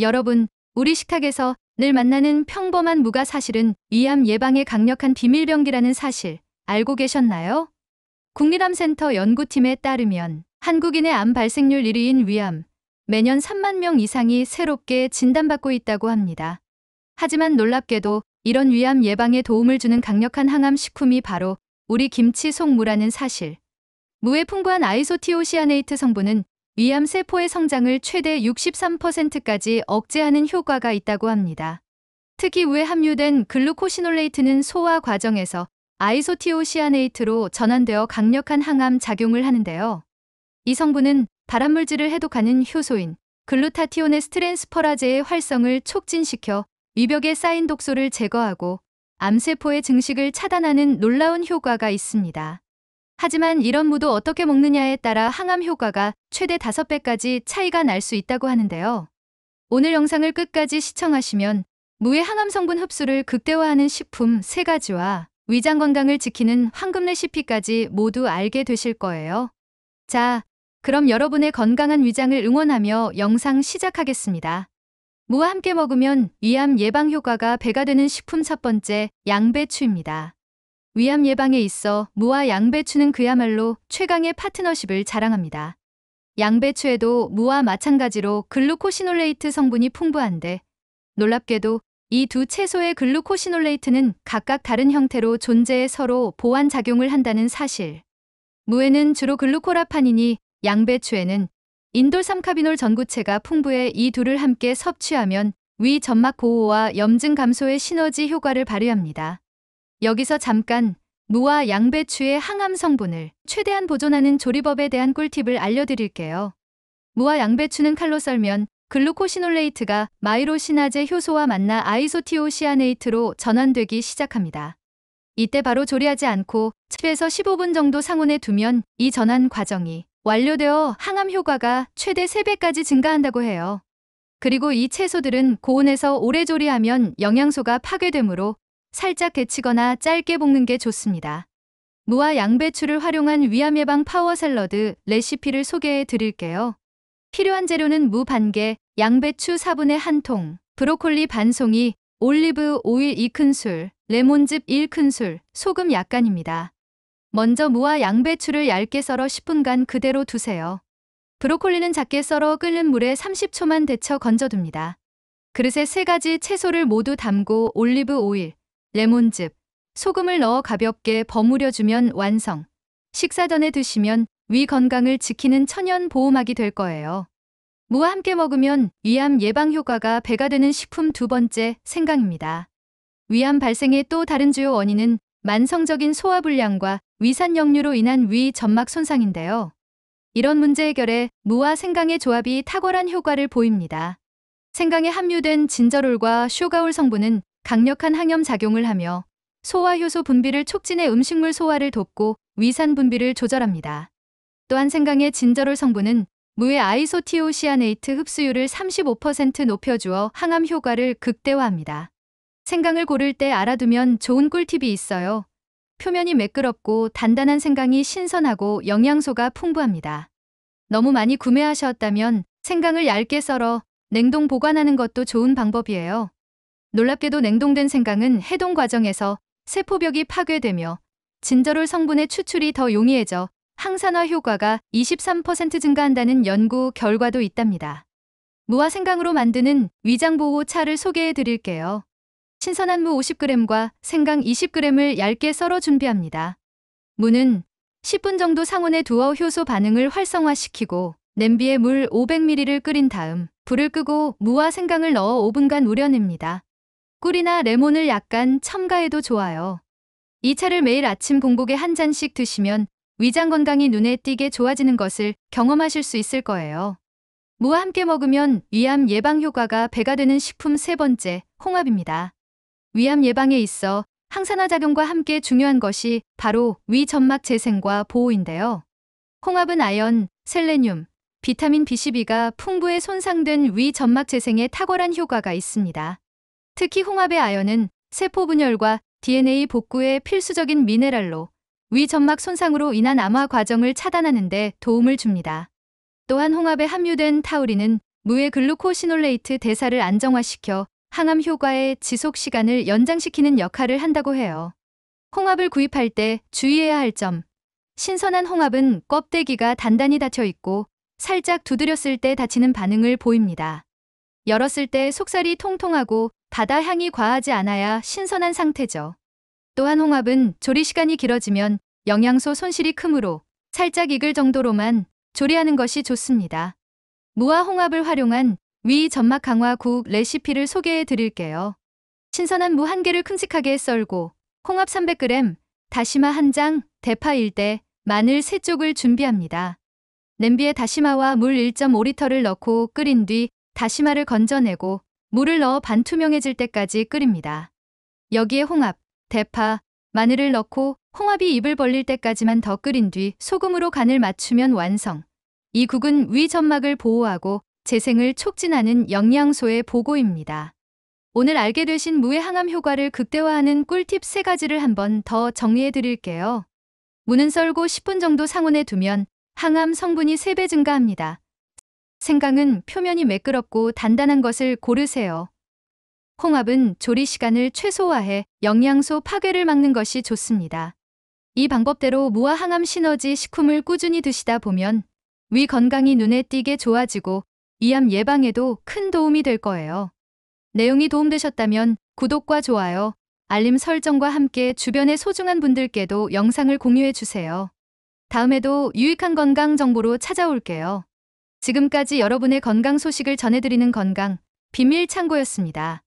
여러분, 우리 식탁에서 늘 만나는 평범한 무가 사실은 위암 예방에 강력한 비밀병기라는 사실 알고 계셨나요? 국립암센터 연구팀에 따르면 한국인의 암 발생률 1위인 위암, 매년 3만 명 이상이 새롭게 진단받고 있다고 합니다. 하지만 놀랍게도 이런 위암 예방에 도움을 주는 강력한 항암 식품이 바로 우리 김치 속무라는 사실. 무의 풍부한 아이소티오시아네이트 성분은 위암 세포의 성장을 최대 63%까지 억제하는 효과가 있다고 합니다. 특히 무에 함유된 글루코시놀레이트는 소화 과정에서 아이소티오시아네이트로 전환되어 강력한 항암 작용을 하는데요. 이 성분은 발암물질을 해독하는 효소인 글루타티오네스 트랜스퍼라제의 활성을 촉진시켜 위벽에 쌓인 독소를 제거하고 암세포의 증식을 차단하는 놀라운 효과가 있습니다. 하지만 이런 무도 어떻게 먹느냐에 따라 항암 효과가 최대 5배까지 차이가 날 수 있다고 하는데요. 오늘 영상을 끝까지 시청하시면 무의 항암 성분 흡수를 극대화하는 식품 3가지와 위장 건강을 지키는 황금 레시피까지 모두 알게 되실 거예요. 자, 그럼 여러분의 건강한 위장을 응원하며 영상 시작하겠습니다. 무와 함께 먹으면 위암 예방 효과가 배가 되는 식품 첫 번째, 양배추입니다. 위암 예방에 있어 무와 양배추는 그야말로 최강의 파트너십을 자랑합니다. 양배추에도 무와 마찬가지로 글루코시놀레이트 성분이 풍부한데 놀랍게도 이 두 채소의 글루코시놀레이트는 각각 다른 형태로 존재해 서로 보완 작용을 한다는 사실. 무에는 주로 글루코라판이니 양배추에는 인돌 3카비놀 전구체가 풍부해 이 둘을 함께 섭취하면 위 점막 보호와 염증 감소의 시너지 효과를 발휘합니다. 여기서 잠깐 무와 양배추의 항암 성분을 최대한 보존하는 조리법에 대한 꿀팁을 알려드릴게요. 무와 양배추는 칼로 썰면 글루코시놀레이트가 마이로시나제 효소와 만나 아이소티오시아네이트로 전환되기 시작합니다. 이때 바로 조리하지 않고 10에서 15분 정도 상온에 두면 이 전환 과정이 완료되어 항암 효과가 최대 3배까지 증가한다고 해요. 그리고 이 채소들은 고온에서 오래 조리하면 영양소가 파괴되므로 살짝 데치거나 짧게 볶는 게 좋습니다. 무와 양배추를 활용한 위암 예방 파워 샐러드 레시피를 소개해 드릴게요. 필요한 재료는 무 반개, 양배추 4분의 1통, 브로콜리 반송이, 올리브 오일 2큰술, 레몬즙 1큰술, 소금 약간입니다. 먼저 무와 양배추를 얇게 썰어 10분간 그대로 두세요. 브로콜리는 작게 썰어 끓는 물에 30초만 데쳐 건져둡니다. 그릇에 3가지 채소를 모두 담고 올리브 오일, 레몬즙, 소금을 넣어 가볍게 버무려주면 완성. 식사 전에 드시면 위 건강을 지키는 천연 보호막이 될 거예요. 무와 함께 먹으면 위암 예방 효과가 배가 되는 식품 두 번째, 생강입니다. 위암 발생의 또 다른 주요 원인은 만성적인 소화불량과 위산역류로 인한 위 점막 손상인데요. 이런 문제 해결에 무와 생강의 조합이 탁월한 효과를 보입니다. 생강에 함유된 진저롤과 쇼가올 성분은 강력한 항염 작용을 하며 소화효소 분비를 촉진해 음식물 소화를 돕고 위산 분비를 조절합니다. 또한 생강의 진저롤 성분은 무의 아이소티오시아네이트 흡수율을 35% 높여주어 항암 효과를 극대화합니다. 생강을 고를 때 알아두면 좋은 꿀팁이 있어요. 표면이 매끄럽고 단단한 생강이 신선하고 영양소가 풍부합니다. 너무 많이 구매하셨다면 생강을 얇게 썰어 냉동 보관하는 것도 좋은 방법이에요. 놀랍게도 냉동된 생강은 해동 과정에서 세포벽이 파괴되며 진저롤 성분의 추출이 더 용이해져 항산화 효과가 23% 증가한다는 연구 결과도 있답니다. 무와 생강으로 만드는 위장보호 차를 소개해 드릴게요. 신선한 무 50g과 생강 20g을 얇게 썰어 준비합니다. 무는 10분 정도 상온에 두어 효소 반응을 활성화시키고 냄비에 물 500ml를 끓인 다음 불을 끄고 무와 생강을 넣어 5분간 우려냅니다. 꿀이나 레몬을 약간 첨가해도 좋아요. 이 차를 매일 아침 공복에 한 잔씩 드시면 위장 건강이 눈에 띄게 좋아지는 것을 경험하실 수 있을 거예요. 무와 함께 먹으면 위암 예방 효과가 배가 되는 식품 세 번째, 홍합입니다. 위암 예방에 있어 항산화 작용과 함께 중요한 것이 바로 위 점막 재생과 보호인데요. 홍합은 아연, 셀레늄, 비타민 B12가 풍부해 손상된 위 점막 재생에 탁월한 효과가 있습니다. 특히 홍합의 아연은 세포 분열과 DNA 복구에 필수적인 미네랄로 위 점막 손상으로 인한 암화 과정을 차단하는 데 도움을 줍니다. 또한 홍합에 함유된 타우린은 무의 글루코시놀레이트 대사를 안정화시켜 항암 효과의 지속 시간을 연장시키는 역할을 한다고 해요. 홍합을 구입할 때 주의해야 할 점. 신선한 홍합은 껍데기가 단단히 닫혀 있고 살짝 두드렸을 때 닫히는 반응을 보입니다. 열었을 때 속살이 통통하고 바다 향이 과하지 않아야 신선한 상태죠. 또한 홍합은 조리 시간이 길어지면 영양소 손실이 크므로 살짝 익을 정도로만 조리하는 것이 좋습니다. 무와 홍합을 활용한 위 점막 강화 국 레시피를 소개해 드릴게요. 신선한 무 1개를 큼직하게 썰고 홍합 300g, 다시마 1장, 대파 1대, 마늘 3쪽을 준비합니다. 냄비에 다시마와 물 1.5리터를 넣고 끓인 뒤 다시마를 건져내고 물을 넣어 반투명해질 때까지 끓입니다. 여기에 홍합, 대파, 마늘을 넣고 홍합이 입을 벌릴 때까지만 더 끓인 뒤 소금으로 간을 맞추면 완성. 이 국은 위 점막을 보호하고 재생을 촉진하는 영양소의 보고입니다. 오늘 알게 되신 무의 항암 효과를 극대화하는 꿀팁 3가지를 한번 더 정리해 드릴게요. 무는 썰고 10분 정도 상온에 두면 항암 성분이 3배 증가합니다. 생강은 표면이 매끄럽고 단단한 것을 고르세요. 홍합은 조리 시간을 최소화해 영양소 파괴를 막는 것이 좋습니다. 이 방법대로 무와 항암 시너지 식품을 꾸준히 드시다 보면 위 건강이 눈에 띄게 좋아지고 위암 예방에도 큰 도움이 될 거예요. 내용이 도움되셨다면 구독과 좋아요, 알림 설정과 함께 주변의 소중한 분들께도 영상을 공유해 주세요. 다음에도 유익한 건강 정보로 찾아올게요. 지금까지 여러분의 건강 소식을 전해드리는 건강 비밀 창고였습니다.